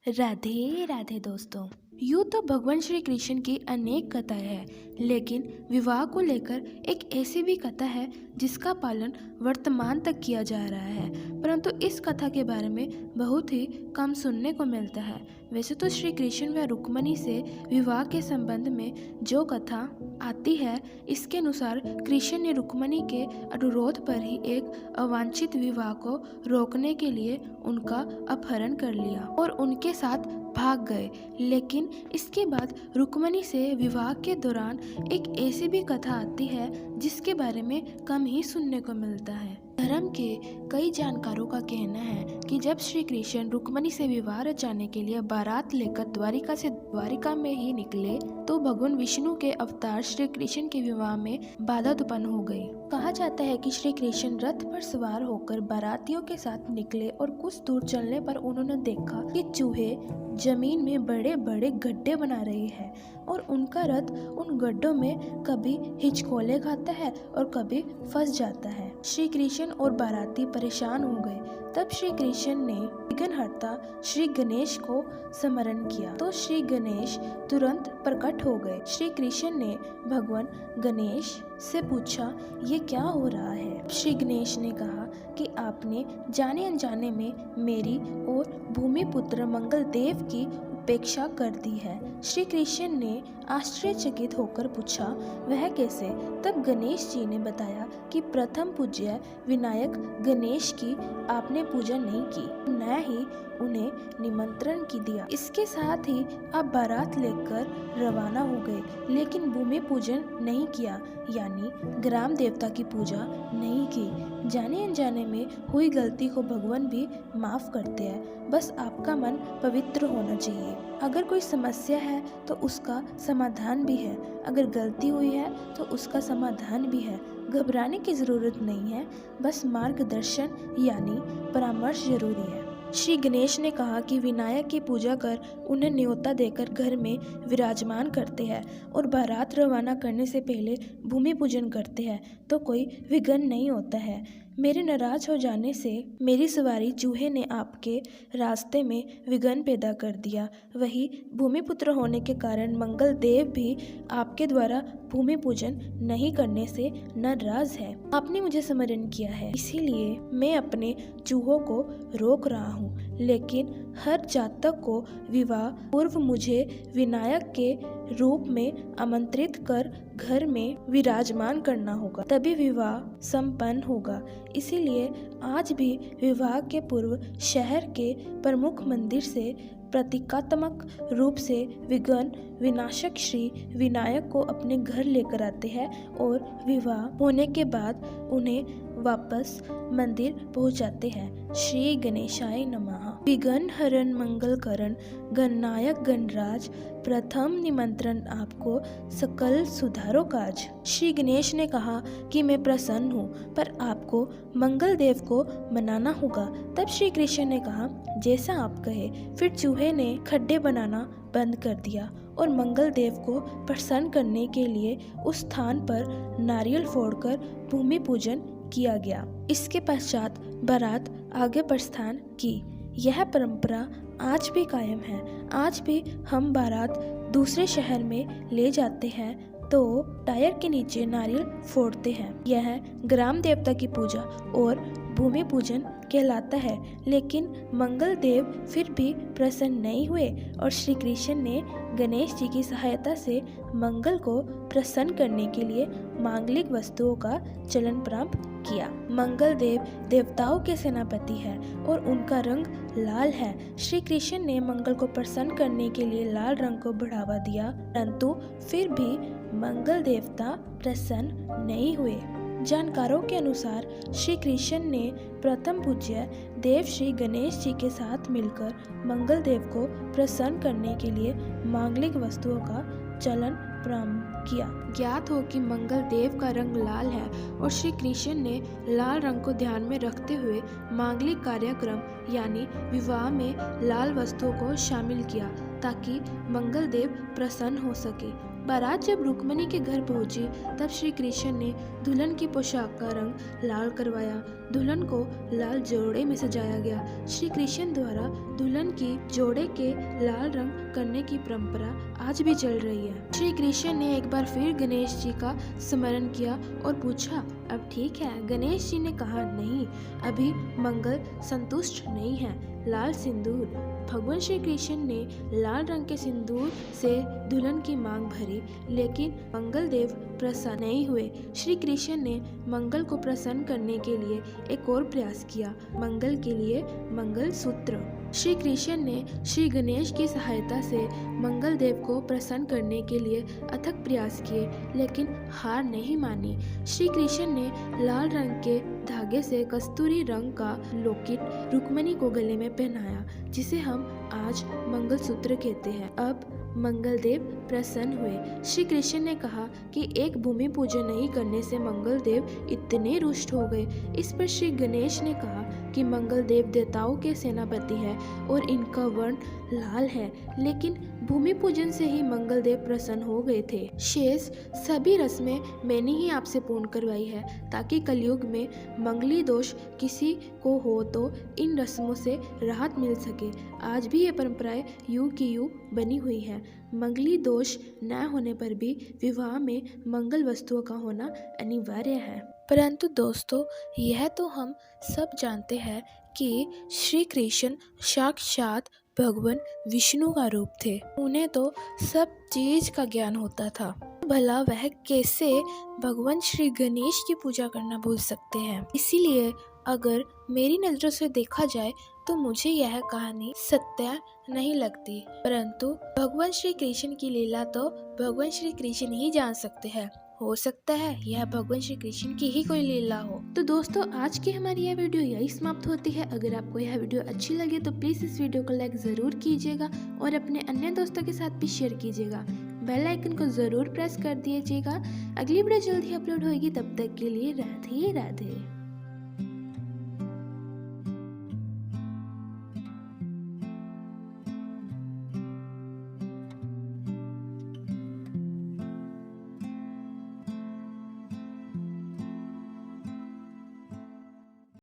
राधे राधे दोस्तों। यूँ तो भगवान श्री कृष्ण की अनेक कथाएं हैं, लेकिन विवाह को लेकर एक ऐसी भी कथा है जिसका पालन वर्तमान तक किया जा रहा है, परंतु इस कथा के बारे में बहुत ही कम सुनने को मिलता है। वैसे तो श्री कृष्ण व रुक्मिणी से विवाह के संबंध में जो कथा आती है, इसके अनुसार कृष्ण ने रुक्मिणी के अनुरोध पर ही एक अवांछित विवाह को रोकने के लिए उनका अपहरण कर लिया और उनके साथ भाग गए। लेकिन इसके बाद रुक्मिणी से विवाह के दौरान एक ऐसी भी कथा आती है जिसके बारे में कम ही सुनने को मिलता है। धर्म के कई जानकारों का कहना है कि जब श्री कृष्ण रुक्मिणी से विवाह रचाने के लिए बारात लेकर द्वारिका से द्वारिका में ही निकले तो भगवान विष्णु के अवतार श्री कृष्ण के विवाह में बाधा उत्पन्न हो गई। कहा जाता है कि श्री कृष्ण रथ पर सवार होकर बारातियों के साथ निकले और कुछ दूर चलने पर उन्होंने देखा कि चूहे जमीन में बड़े बड़े गड्ढे बना रहे हैं और उनका रथ उन गड्ढों में कभी हिचकोले खाता है और कभी फंस जाता है। श्री कृष्ण और बाराती परेशान हो गए। तब श्री कृष्ण ने विघ्नहर्ता श्री गणेश को स्मरण किया तो श्री गणेश तुरंत प्रकट हो गए। श्री कृष्ण ने भगवान गणेश से पूछा, ये क्या हो रहा है? श्री गणेश ने कहा कि आपने जाने अनजाने में मेरी और भूमिपुत्र मंगल देव की उपेक्षा कर दी है। श्री कृष्ण ने आश्चर्यचकित होकर पूछा, वह कैसे? तब गणेश जी ने बताया कि प्रथम पूज्य विनायक गणेश की आपने पूजा नहीं की, न ही उन्हें निमंत्रण की दिया। इसके साथ ही आप बारात लेकर रवाना हो गए, लेकिन भूमि पूजन नहीं किया, यानी ग्राम देवता की पूजा नहीं की। जाने अनजाने में हुई गलती को भगवान भी माफ करते हैं, बस आपका मन पवित्र होना चाहिए। अगर कोई समस्या है तो उसका समाधान भी है, अगर गलती हुई है तो उसका समाधान भी है। घबराने की जरूरत नहीं है, बस मार्गदर्शन यानी परामर्श जरूरी है। श्री गणेश ने कहा कि विनायक की पूजा कर उन्हें न्योता देकर घर में विराजमान करते हैं और बारात रवाना करने से पहले भूमि पूजन करते हैं तो कोई विघ्न नहीं होता है। मेरे नाराज हो जाने से मेरी सवारी चूहे ने आपके रास्ते में विघ्न पैदा कर दिया। वही भूमिपुत्र होने के कारण मंगल देव भी आपके द्वारा भूमि पूजन नहीं करने से नाराज है। आपने मुझे स्मरण किया है, इसीलिए मैं अपने चूहों को रोक रहा हूँ, लेकिन हर जातक को विवाह पूर्व मुझे विनायक के रूप में आमंत्रित कर घर में विराजमान करना होगा, तभी विवाह संपन्न होगा। इसीलिए आज भी विवाह के पूर्व शहर के प्रमुख मंदिर से प्रतीकात्मक रूप से विघ्न विनाशक श्री विनायक को अपने घर लेकर आते हैं और विवाह होने के बाद उन्हें वापस मंदिर पहुंचाते हैं। श्री गणेशाय नमः। विघ्न हरण मंगल करण गणनायक गणराज, प्रथम निमंत्रण आपको सकल सुधारो काज। श्री गणेश ने कहा कि मैं प्रसन्न हूँ, पर आपको मंगल देव को मनाना होगा। तब श्री कृष्ण ने कहा, जैसा आप कहे। फिर चूहे ने खड्डे बनाना बंद कर दिया और मंगल देव को प्रसन्न करने के लिए उस स्थान पर नारियल फोड़कर भूमि पूजन किया गया। इसके पश्चात बारात आगे प्रस्थान की। यह परंपरा आज भी कायम है। आज भी हम बारात दूसरे शहर में ले जाते हैं तो टायर के नीचे नारियल फोड़ते हैं। यह ग्राम देवता की पूजा और भूमि पूजन कहलाता है। लेकिन मंगल देव फिर भी प्रसन्न नहीं हुए और श्री कृष्ण ने गणेश जी की सहायता से मंगल को प्रसन्न करने के लिए मांगलिक वस्तुओं का चलन प्रारंभ किया। मंगल देव देवताओं के सेनापति है और उनका रंग लाल है। श्री कृष्ण ने मंगल को प्रसन्न करने के लिए लाल रंग को बढ़ावा दिया, परंतु फिर भी मंगल देवता प्रसन्न नहीं हुए। जानकारों के अनुसार श्री कृष्ण ने प्रथम पूज्य देव श्री गणेश जी के साथ मिलकर मंगल देव को प्रसन्न करने के लिए मांगलिक वस्तुओं का चलन प्रारंभ किया। ज्ञात हो कि मंगल देव का रंग लाल है और श्री कृष्ण ने लाल रंग को ध्यान में रखते हुए मांगलिक कार्यक्रम यानी विवाह में लाल वस्तुओं को शामिल किया ताकि मंगल देव प्रसन्न हो सके। बारात जब रुक्मिणी के घर पहुंची तब श्री कृष्ण ने दुल्हन की पोशाक का रंग लाल करवाया। दुल्हन को लाल जोड़े में सजाया गया। श्री कृष्ण द्वारा दुल्हन की जोड़े के लाल रंग करने की परंपरा आज भी चल रही है। श्री कृष्ण ने एक बार फिर गणेश जी का स्मरण किया और पूछा, अब ठीक है? गणेश जी ने कहा, नहीं, अभी मंगल संतुष्ट नहीं है। लाल सिंदूर। भगवान श्री कृष्ण ने लाल रंग के सिंदूर से दुल्हन की मांग भरी, लेकिन मंगल देव प्रसन्न नहीं हुए। श्री कृष्ण ने मंगल को प्रसन्न करने के लिए एक और प्रयास किया, मंगल के लिए मंगल सूत्र। श्री कृष्ण ने श्री गणेश की सहायता से मंगल देव को प्रसन्न करने के लिए अथक प्रयास किए, लेकिन हार नहीं मानी। श्री कृष्ण ने लाल रंग के धागे से कस्तूरी रंग का लॉकेट रुक्मिणी को गले में पहनाया, जिसे हम आज मंगलसूत्र कहते हैं। अब मंगल देव प्रसन्न हुए। श्री कृष्ण ने कहा कि एक भूमि पूजन नहीं करने से मंगल देव इतने रुष्ट हो गए। इस पर श्री गणेश ने कहा कि मंगल देव देवताओं के सेनापति है और इनका वर्ण लाल है, लेकिन भूमि पूजन से ही मंगल देव प्रसन्न हो गए थे। शेष सभी रस्में मैंने ही आपसे पूर्ण करवाई है, ताकि कलयुग में मंगली दोष किसी को हो तो इन रस्मों से राहत मिल सके। आज भी ये परंपराएं युग की युग बनी हुई है। मंगली दोष न होने पर भी विवाह में मंगल वस्तुओं का होना अनिवार्य है। परंतु दोस्तों, यह तो हम सब जानते हैं कि श्री कृष्ण साक्षात भगवान विष्णु का रूप थे। उन्हें तो सब चीज का ज्ञान होता था, भला वह कैसे भगवान श्री गणेश की पूजा करना भूल सकते हैं। इसीलिए अगर मेरी नजरों से देखा जाए तो मुझे यह कहानी सत्य नहीं लगती, परंतु भगवान श्री कृष्ण की लीला तो भगवान श्री कृष्ण ही जान सकते हैं। हो सकता है यह भगवान श्री कृष्ण की ही कोई लीला हो। तो दोस्तों, आज की हमारी यह वीडियो यही समाप्त होती है। अगर आपको यह वीडियो अच्छी लगे तो प्लीज इस वीडियो को लाइक जरूर कीजिएगा और अपने अन्य दोस्तों के साथ भी शेयर कीजिएगा। बेल आइकन को जरूर प्रेस कर दीजिएगा। अगली वीडियो जल्दी अपलोड होगी, तब तक के लिए राधे राधे।